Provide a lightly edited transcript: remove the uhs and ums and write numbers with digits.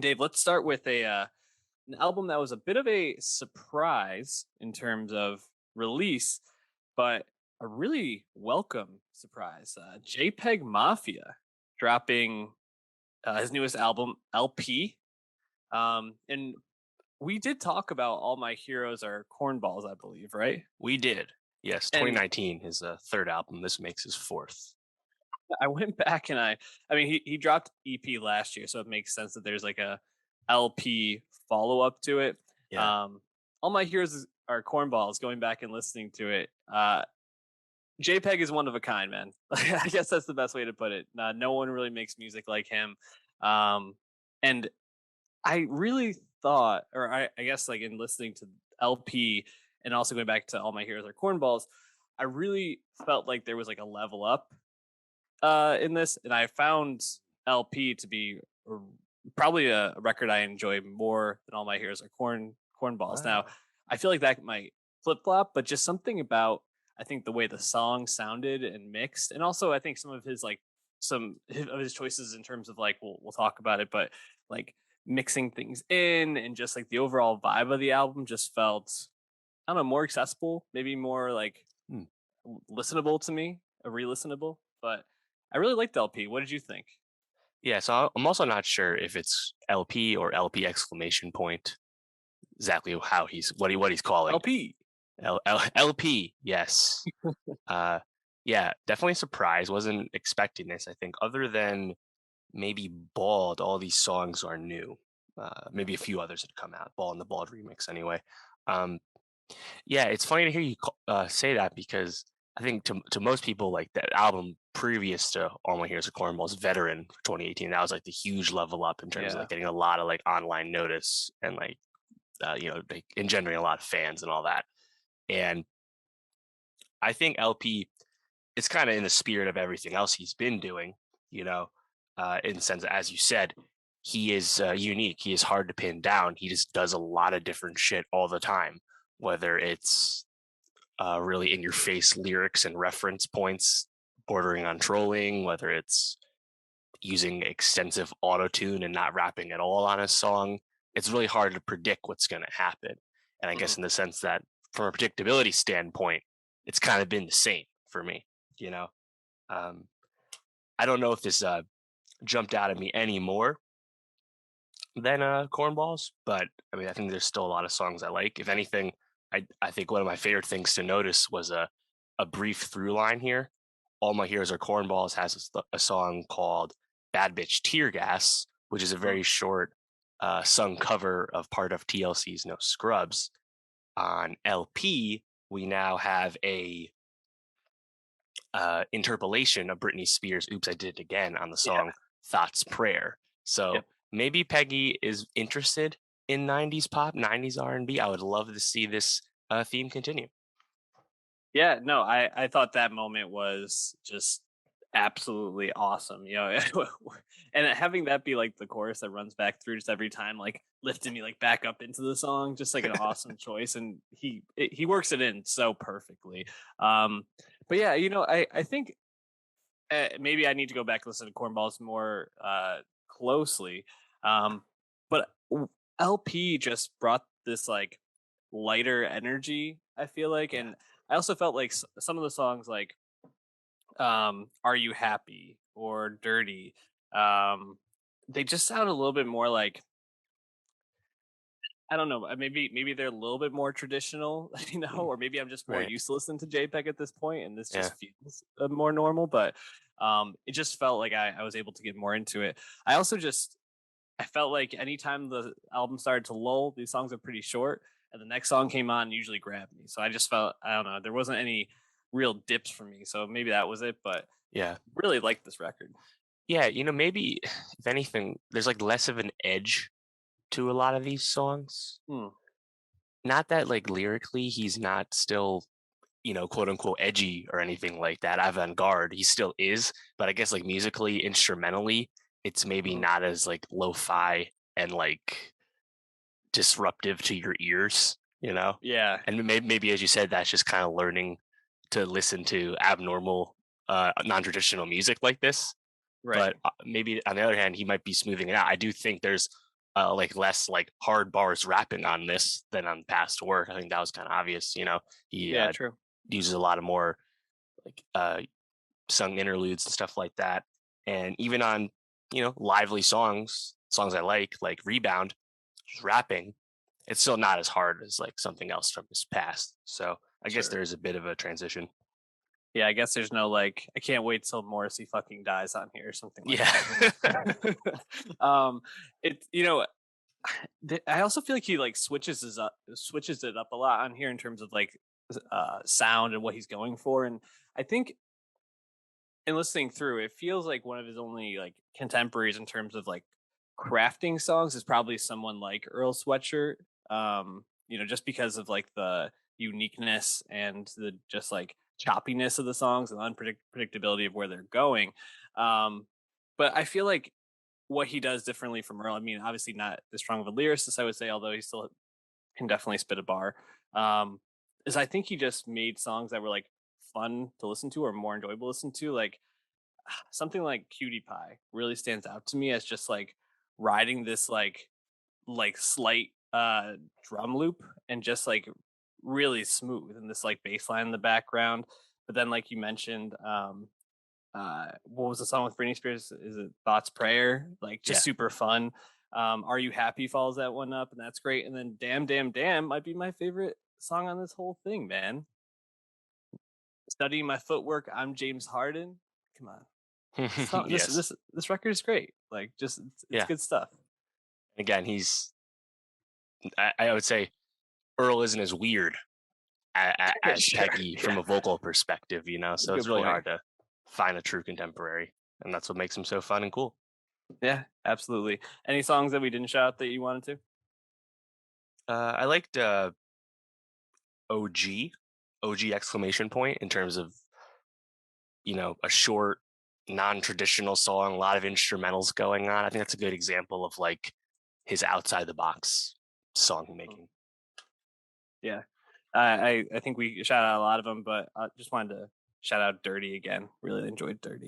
Dave, let's start with an album that was a bit of a surprise in terms of release, but a really welcome surprise. JPEG Mafia dropping his newest album, LP. And we did talk about All My Heroes Are Cornballs, I believe, right? We did. Yes, And 2019, his third album. This makes his fourth. I went back and I mean, he dropped EP last year, so it makes sense that there's like a LP follow up to it. Yeah. Um, All My Heroes Are Cornballs. Going back and listening to it, JPEG is one of a kind, man. I guess that's the best way to put it. No one really makes music like him, and I really thought, or I guess like in listening to LP and also going back to All My Heroes Are Cornballs, I really felt like there was like a level up in this, and I found LP to be probably a record I enjoy more than All My Heroes Are Cornballs. Now, Wow. I feel like that might flip flop, but just something about I think the way the song sounded and mixed, and also I think some of his like of his choices in terms of like we'll talk about it, but like mixing things in and just like the overall vibe of the album just felt I don't know more accessible, maybe more like Hmm. listenable to me, a re-listenable. But I really liked LP. What did you think? Yeah, so I'm also not sure if it's LP or LP exclamation point. Exactly how he's calling it. LP. LP. Yes. Uh, yeah, definitely surprised. Wasn't expecting this. I think other than maybe Bald, all these songs are new. Maybe a few others had come out. Bald and the Bald remix, anyway. Um, Yeah, it's funny to hear you say that because I think to most people, like that album previous to All My Heroes Are Cornballs, Veteran for 2018, that was like the huge level up in terms of Yeah. like getting a lot of like online notice and like like engendering a lot of fans and all that. And I think LP is kind of in the spirit of everything else he's been doing, in the sense that, as you said, he is unique. He is hard to pin down. He just does a lot of different shit all the time, whether it's really in your face lyrics and reference points bordering on trolling, whether it's using extensive auto tune and not rapping at all on a song. It's really hard to predict what's going to happen. And I Mhm. guess in the sense that from a predictability standpoint, it's kind of been the same for me, you know? Um, I don't know if this jumped out at me anymore than Cornballs, but I mean, I think there's still a lot of songs I like. If anything, I think one of my favorite things to notice was a brief through line here. All My Heroes Are Cornballs has a song called Bad Bitch Tear Gas, which is a Mm. very short sung cover of part of TLC's No Scrubs. On LP, we now have a interpolation of Britney Spears' Oops, I Did It Again on the Yeah. song Thought's Prayer. So Yep. maybe Peggy is interested in 90s pop, 90s R&B. I would love to see this theme continue. Yeah. No, I thought that moment was just absolutely awesome. And having that be like the chorus that runs back through just every time, like lifting me like back up into the song, just like an awesome choice. And he works it in so perfectly. Um, but yeah, I think maybe I need to go back and listen to Cornballs more closely. But LP just brought this like lighter energy. I feel like, Yeah. and I also felt like some of the songs like "Are You Happy" or "Dirty," um, they just sound a little bit more like I don't know. Maybe they're a little bit more traditional, Mm, or maybe I'm just more right. used to listening to JPEG at this point, and this Yeah. just feels more normal. But it just felt like I was able to get more into it. I also just I felt like anytime the album started to lull, these songs are pretty short, and the next song came on usually grabbed me. So I just felt I don't know there wasn't any real dips for me. So maybe that was it. But Yeah. really liked this record. Yeah. Maybe if anything, there's like less of an edge to a lot of these songs. Hmm. Not that like lyrically he's not still quote unquote edgy or anything like that, avant-garde. He still is, but I guess like musically, instrumentally, it's maybe Mhm. not as like lo-fi and like disruptive to your ears. Yeah. And maybe as you said, that's just kind of learning to listen to abnormal, non-traditional music like this. Right. But maybe on the other hand, he might be smoothing it out. I do think there's like less like hard bars rapping on this than on past work. I think that was kind of obvious. You know, he Yeah, true. uses a lot of more like sung interludes and stuff like that. And even on, you know, lively songs I like Rebound, just rapping, it's still not as hard as like something else from his past. So I guess Sure. there is a bit of a transition. Yeah, I guess there's no like I can't wait till Morrissey fucking dies on here or something like Yeah. that, you know. It you know I also feel like he like switches it up a lot on here in terms of like sound and what he's going for, and I think in listening through, it feels like one of his only like contemporaries in terms of like crafting songs is probably someone like Earl Sweatshirt. Just because of like the uniqueness and the just like choppiness of the songs and unpredictability of where they're going. Um, but I feel like what he does differently from Earl, I mean, obviously not as strong of a lyricist, I would say, although he still can definitely spit a bar. Um, is I think he just made songs that were like fun to listen to or more enjoyable to listen to. Like something like Cutie Pie really stands out to me as just like riding this like slight drum loop and just like really smooth and this like bass line in the background. But then like you mentioned, what was the song with Britney Spears? Is it Thoughts Prayer? Like just Yeah. super fun. Are You Happy follows that one up, and that's great. And then Damn Damn Damn might be my favorite song on this whole thing, man. Studying my footwork, I'm James Harden. Come on. Yes. This record is great. Like just it's Yeah. good stuff. Again, I would say Earl isn't as weird as Sure. Peggy from Yeah. a vocal perspective, you know. So Good it's really point. hard to find a true contemporary, and that's what makes him so fun and cool. Yeah, absolutely. Any songs that we didn't shout out that you wanted to? I liked OG, OG exclamation point in terms of, you know, a short, non-traditional song, a lot of instrumentals going on. I think that's a good example of like his outside the box song Mm. making. Yeah. I think we shout out a lot of them, but I just wanted to shout out Dirty again. Really enjoyed Dirty.